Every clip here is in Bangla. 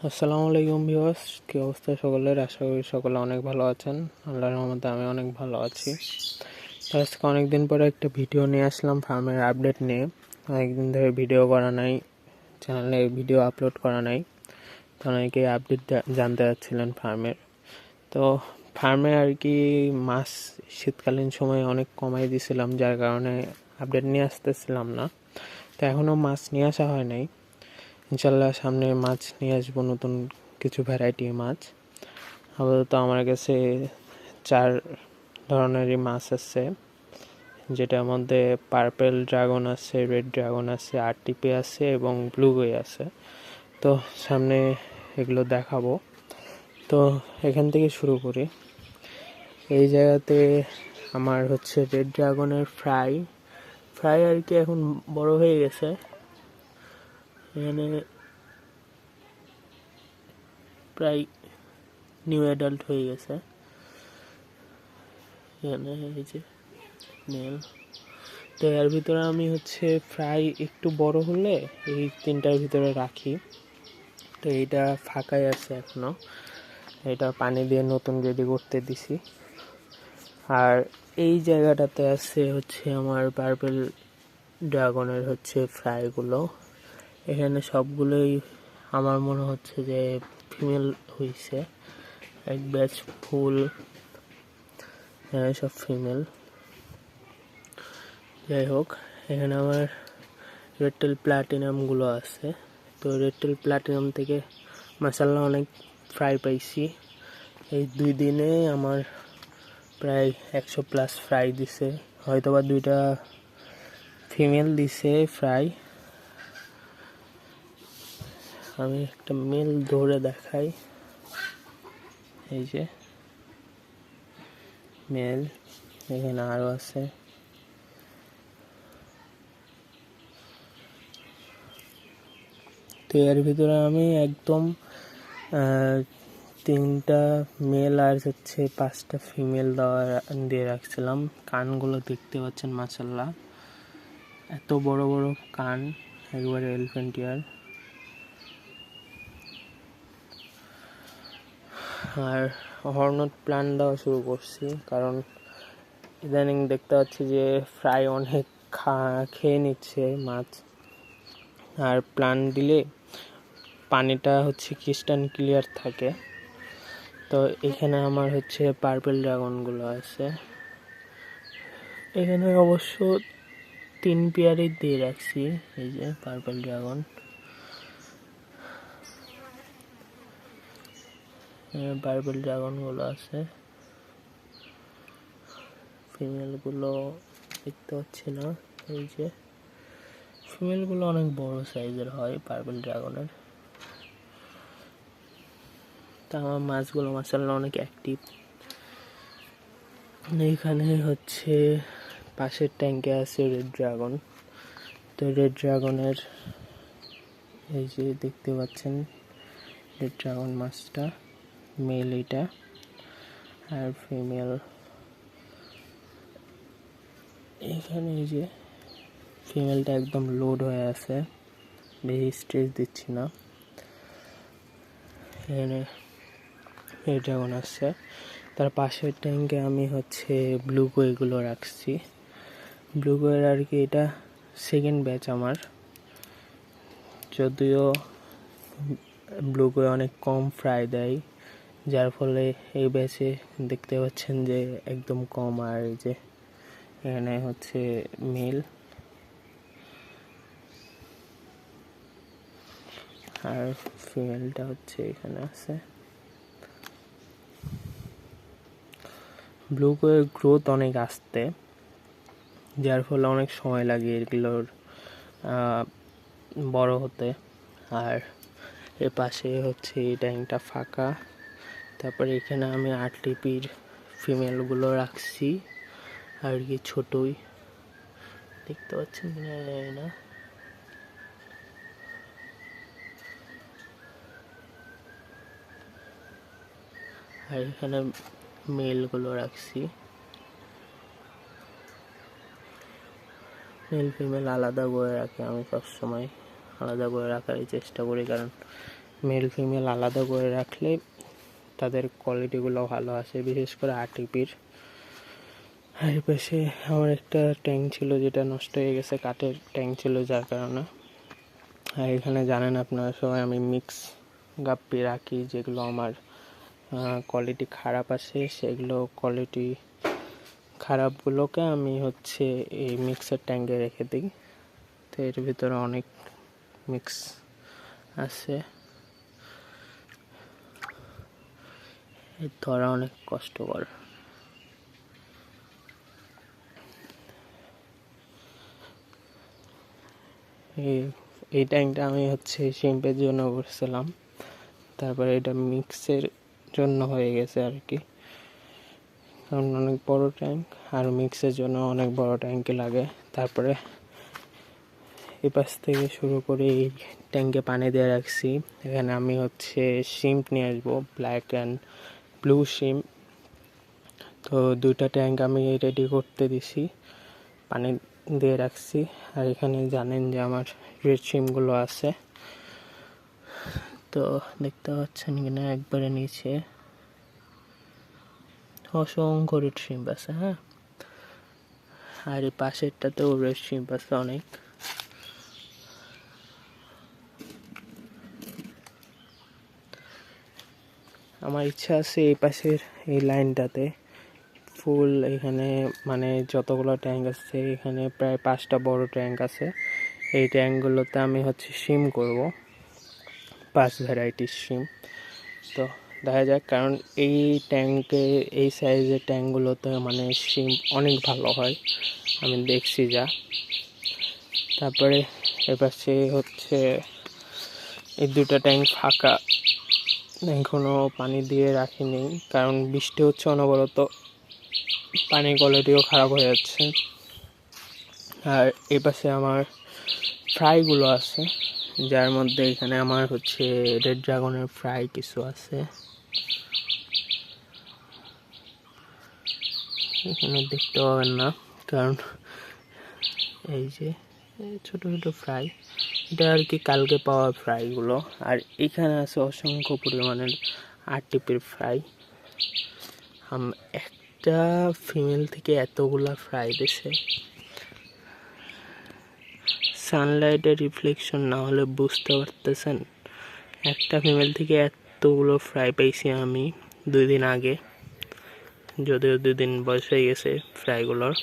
আসসালামু আলাইকুম ভিউয়ার্স, কি অবস্থা সকলের? আশা করি সকলে অনেক ভালো আছেন। আল্লাহর রহমতে আমি অনেক ভালো আছি। তো আজকে অনেকদিন পরে একটা ভিডিও নিয়ে আসলাম ফার্মের আপডেট নিয়ে। অনেকদিন ধরে ভিডিও করা নাই, চ্যানেলে ভিডিও আপলোড করা নাই, তো অনেকেই আপডেট জানতে চাচ্ছিলেন ফার্মের। তো ফার্মে আর কি মাছ শীতকালীন সময়ে অনেক কমাই দিয়েছিলাম, যার কারণে আপডেট নিয়ে আসতেছিলাম না। তো এখনও মাছ নিয়ে আসা হয় নাই। ইনশাল্লাহ সামনে মাছ নিয়ে আসবো, নতুন কিছু ভ্যারাইটি মাছ। আপাতত আমার কাছে 4 ধরনেরই মাছ আছে, যেটার মধ্যে পার্পেল ড্রাগন আছে, রেড ড্রাগন আছে, আরটিপি আছে এবং ব্লু কই আছে। তো সামনে এগুলো দেখাবো। তো এখান থেকে শুরু করি। এই জায়গাতে আমার হচ্ছে রেড ড্রাগনের ফ্রাই আর কি এখন বড় হয়ে গেছে। এখানে প্রায় নিউ অ্যাডাল্ট হয়ে গেছে। এখানে এই যে মেল। তো এর ভিতরে আমি হচ্ছে ফ্রাই একটু বড় হলে এই 3টার ভিতরে রাখি। তো এইটা ফাঁকাই আছে এখনো, এটা পানি দিয়ে নতুন রেডি করতে দিছি। আর এই জায়গাটাতে আছে হচ্ছে আমার পার্পেল ড্রাগনের হচ্ছে ফ্রাইগুলো। এখানে সবগুলোই আমার মনে হচ্ছে যে ফিমেল হয়েছে, এক ব্যাচ ফুল, সব ফিমেল। যাই হোক, এখানে আমার রেডটেল প্লাটিনামগুলো আছে। তো রেডটেল প্লাটিনাম থেকে মাশাআল্লাহ অনেক ফ্রাই পাইছি। এই 2 দিনে আমার প্রায় 100+ ফ্রাই দিছে, হয়তোবা 2টা ফিমেল দিছে ফ্রাই। আমি একটা মেল ধরে দেখাই, এই যে মেল, এখানে আরও আছে। তো এর ভিতরে আমি একদম 3টা মেল আর হচ্ছে 5টা ফিমেল দিয়ে রাখছিলাম। কানগুলো দেখতে পাচ্ছেন মাশাআল্লাহ, এত বড় বড় কান, একবারে এলিফ্যান্ট ইয়ার। আর হর্নট প্ল্যান দেওয়া শুরু করছি, কারণ ইদানিং দেখতে পাচ্ছি যে ফ্রাই অনেক খেয়ে নিচ্ছে মাছ। আর প্ল্যান দিলে পানিটা হচ্ছে ক্রিস্টাল ক্লিয়ার থাকে। তো এখানে আমার হচ্ছে পার্পেল ড্রাগনগুলো আছে। এখানে অবশ্য 3 পেয়ারই দিয়ে রাখছি। এই যে পার্পেল ড্রাগন, পার্পেল ড্রাগনগুলো আছে। ফিমেলগুলো দেখতে পাচ্ছি না, এই যে ফিমেলগুলো অনেক বড় সাইজের হয় পার্পেল ড্রাগনের। তা আমার মাছগুলো মাশাআল্লাহ অনেক অ্যাক্টিভ। এইখানে হচ্ছে পাশের ট্যাঙ্কে আছে রেড ড্রাগন। তো রেড ড্রাগনের এই যে দেখতে পাচ্ছেন রেড ড্রাগন মাছটা, মেল এটা, আর ফিমেল এখানে। এই যে ফিমেলটা একদম লোড হয়ে আছে, বেশি স্ট্রেস দিচ্ছি না। এখানে রেড ড্রাগন আসছে। তার পাশের ট্যাঙ্কে আমি হচ্ছে ব্লু কোয়েগুলো রাখছি। ব্লু কোয়ের আর কি এটা সেকেন্ড ব্যাচ আমার, যদিও ব্লু কোয়ে অনেক কম ফ্রাই দেয়, যার ফলে এই ব্যাচে দেখতে পাচ্ছেন যে একদম কম। আর এই যে এখানে হচ্ছে মেল, আর ফিমেলটা হচ্ছে এখানে আছে। ব্লু কোয়ের গ্রোথ অনেক আস্তে, যার ফলে অনেক সময় লাগে এগুলোর বড় হতে। আর এর পাশে হচ্ছে এই ট্যাঙ্কটা ফাঁকা। তারপরে এখানে আমি আরটিপির ফিমেলগুলো রাখছি আর কি, ছোটই দেখতে পাচ্ছেন না। আর এখানে মেলগুলো রাখছি। মেল ফিমেল আলাদা করে রাখি আমি, সবসময় আলাদা করে রাখারই চেষ্টা করি, কারণ মেল ফিমেল আলাদা করে রাখলে তাদের কোয়ালিটিগুলো ভালো আসে, বিশেষ করে আরটিপির। আর পাশে আমার একটা ট্যাঙ্ক ছিল যেটা নষ্ট হয়ে গেছে, কাঠের ট্যাঙ্ক ছিল যার কারণে। আর এখানে জানেন আপনারা সবাই আমি মিক্স গাপ্পি রাখি, যেগুলো আমার কোয়ালিটি খারাপ আসে, সেগুলো কোয়ালিটি খারাপগুলোকে আমি এই মিক্সের ট্যাঙ্কে রেখে দিই। তো এর ভিতরে অনেক মিক্স আছে, ধরা অনেক কষ্টকর। এই ট্যাঙ্কটা আমি শিম্পের জন্য করছিলাম, তারপরে এটা মিক্সের জন্য হয়ে গেছে আর কি, কারণ অনেক বড় ট্যাঙ্ক আর মিক্সের জন্য অনেক বড় ট্যাঙ্কি লাগে। তারপরে এই পাশ থেকে শুরু করে এই ট্যাঙ্কে পানি দিয়ে রাখছি। এখানে আমি শিম্প নিয়ে আসবো, ব্ল্যাক অ্যান্ড ব্লু শিম্প। তো দুইটা ট্যাঙ্ক আমি রেডি করতে দিছি, পানি দিয়ে রাখছি। আর এখানে জানেন যে আমার রেড শিম্পগুলো আছে, তো দেখতে পাচ্ছেন কিনা একবারে নিচে অসংখ্য রেড শিম্প আছে। হ্যাঁ, আর এই পাশেরটাতেও রেড শিম্প আছে অনেক। আমার ইচ্ছা আছে এই পাশের এই লাইনটাতে ফুল, এখানে মানে যতগুলো ট্যাঙ্ক আছে, এখানে প্রায় 5টা বড় ট্যাঙ্ক আছে। এই ট্যাঙ্কগুলোতে আমি শিম করব, 5 ভ্যারাইটির শিম। তো দেখা যাক, কারণ এই ট্যাঙ্কে এই সাইজের ট্যাঙ্কগুলোতে মানে শিম অনেক ভালো হয়, আমি দেখছি যা। তারপরে এপাশে এই দুটো ট্যাঙ্ক ফাঁকা, এখনো পানি দিয়ে রাখিনি, কারণ বৃষ্টি হচ্ছে অনবরত, পানির কোয়ালিটিও খারাপ হয়ে যাচ্ছে। আর এই পাশে আমার ফ্রাইগুলো আছে, যার মধ্যে এখানে আমার রেড ড্রাগনের ফ্রাই কিছু আছে, এখানে দেখতে পাবেন না, কারণ এই যে ছোট ছোট ফ্রাই, এটা আর কি কালকে পাওয়া ফ্রাইগুলো। আর এখানে আছে অসংখ্য পরিমাণের আরটিপির ফ্রাই। একটা ফিমেল থেকে এতগুলা ফ্রাই দিছে, সানলাইটের রিফ্লেকশন না হলে বুঝতে পারতেছেন, একটা ফিমেল থেকে এতগুলো ফ্রাই পেয়েছি আমি 2 দিন আগে, যদিও 2 দিন বয়স হয়ে গেছে ফ্রাইগুলোর।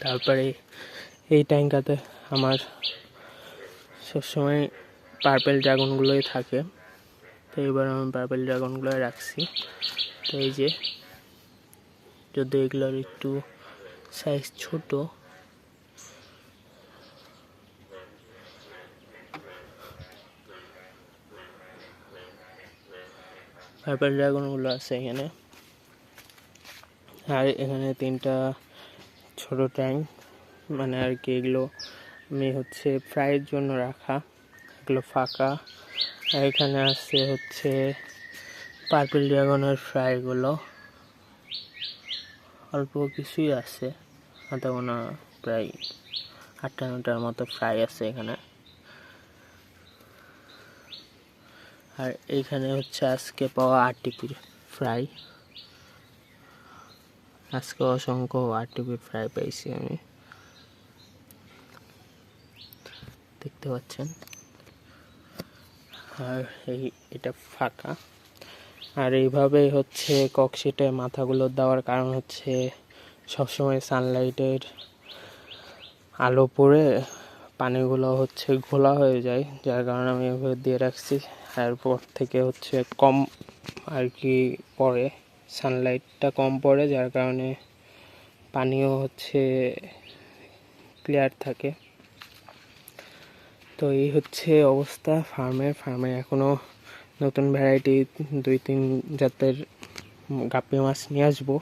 তারপরে এই ট্যাঙ্কাতে আমার সবসময় পার্পেল ড্রাগনগুলোই থাকে, তো এবার আমি পার্পেল ড্রাগনগুলোই রাখছি। তো এই যে, যদি এগুলোর একটু সাইজ ছোট, পার্পেল ড্রাগনগুলো আছে এখানে। আর এখানে 3টা ছোট ট্যাঙ্ক, মানে আর কি এগুলো আমি ফ্রাইয়ের জন্য রাখা, এগুলো ফাঁকা। আর এখানে আছে পার্পেল ড্রাগনের ফ্রাইগুলো, অল্প কিছুই আছে, হাতে গোনা প্রায় 8-9টার মতো ফ্রাই আছে এখানে। আর এইখানে আজকে পাওয়া আরটিপির ফ্রাই, আজকে অসংখ্য আরটিপির ফ্রাই পাইছি আমি, দেখতে পাচ্ছেন। আর এটা ফাঁকা। আর এইভাবে ককশিটে মাথাগুলো দেওয়ার কারণ সবসময় সানলাইটের আলো পড়ে পানিগুলো ঘোলা হয়ে যায়, যার কারণে আমি এভাবে দিয়ে রাখছি। এরপর থেকে কম আর কি পড়ে, সানলাইটটা কম পড়ে, যার কারণে পানিও ক্লিয়ার থাকে। তো এই অবস্থা ফার্মে এখনও নতুন ভ্যারাইটি 2-3 জাতের গাপ্পি মাছ নিয়ে আসবো,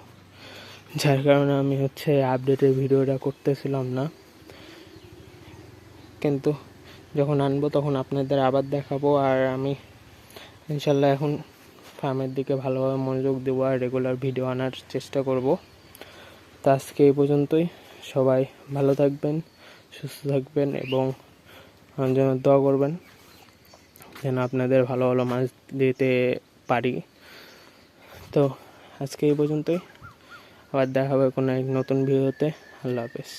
যার কারণে আমি আপডেটের ভিডিওটা করতেছিলাম না, কিন্তু যখন আনবো তখন আপনাদের আবার দেখাবো। আর আমি ইনশাল্লাহ এখন ফার্মের দিকে ভালোভাবে মনোযোগ দেবো আর রেগুলার ভিডিও আনার চেষ্টা করব। তো আজকে এই পর্যন্তই, সবাই ভালো থাকবেন, সুস্থ থাকবেন এবং আমার জন্য দোয়া করবেন। যেন আপনাদের ভালো ভালো মাছ দিতে পারি। তো আজকে এই পর্যন্তই, আবার দেখা হবে কোনো এক নতুন ভিডিওতে। আল্লাহ হাফেজ।